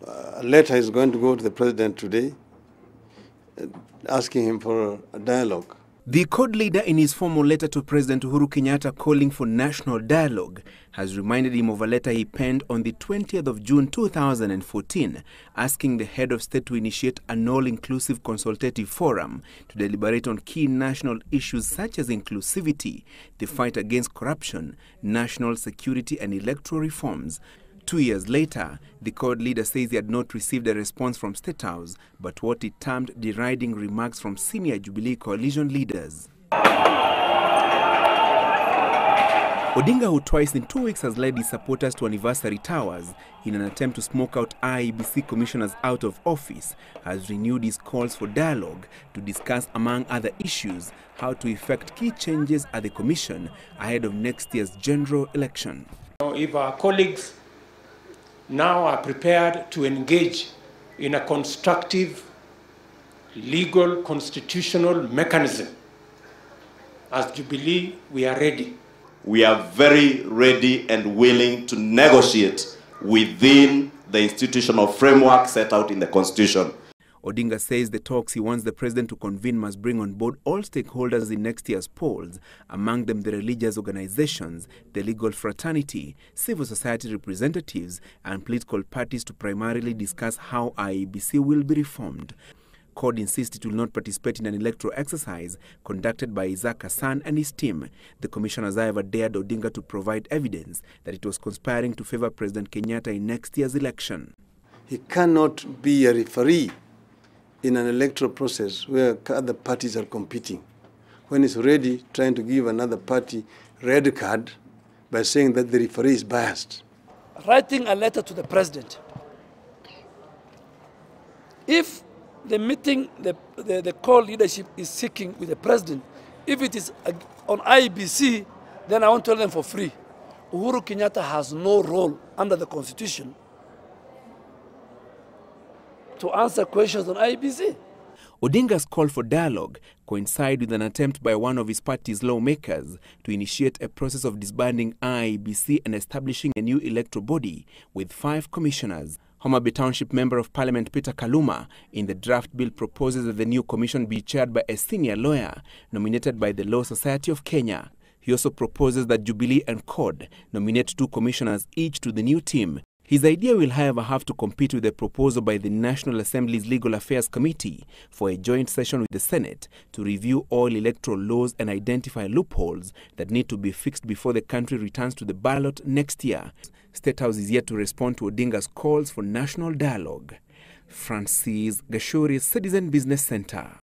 a letter is going to go to the president today, asking him for a dialogue. The CORD leader, in his formal letter to President Uhuru Kenyatta calling for national dialogue, has reminded him of a letter he penned on the 20th of June 2014, asking the head of state to initiate an all-inclusive consultative forum to deliberate on key national issues such as inclusivity, the fight against corruption, national security and electoral reforms. 2 years later, the CORD leader says he had not received a response from State House, but what he termed deriding remarks from senior Jubilee coalition leaders. Odinga, who twice in 2 weeks has led his supporters to anniversary towers in an attempt to smoke out IEBC commissioners out of office, has renewed his calls for dialogue to discuss, among other issues, how to effect key changes at the commission ahead of next year's general election. If our colleagues now are prepared to engage in a constructive, legal, constitutional mechanism, as Jubilee, we are ready. We are very ready and willing to negotiate within the institutional framework set out in the Constitution. Odinga says the talks he wants the president to convene must bring on board all stakeholders in next year's polls, among them the religious organizations, the legal fraternity, civil society representatives, and political parties to primarily discuss how IEBC will be reformed. CORD insists it will not participate in an electoral exercise conducted by Isaac Hassan and his team. The commissioners, however, dared Odinga to provide evidence that it was conspiring to favor President Kenyatta in next year's election. He cannot be a referee in an electoral process where other parties are competing, when he's already trying to give another party red card by saying that the referee is biased. Writing a letter to the president. If the meeting the core leadership is seeking with the president, if it is on IEBC, then I want to tell them for free. Uhuru Kenyatta has no role under the Constitution to answer questions on IEBC. Odinga's call for dialogue coincide with an attempt by one of his party's lawmakers to initiate a process of disbanding IEBC and establishing a new electoral body with 5 commissioners. Homa Bay Township Member of Parliament Peter Kaluma, in the draft bill, proposes that the new commission be chaired by a senior lawyer nominated by the Law Society of Kenya. He also proposes that Jubilee and CORD nominate 2 commissioners each to the new team. His idea will, however, have to compete with a proposal by the National Assembly's Legal Affairs Committee for a joint session with the Senate to review all electoral laws and identify loopholes that need to be fixed before the country returns to the ballot next year. State House is yet to respond to Odinga's calls for national dialogue. Francis Gashuri, Citizen Business Center.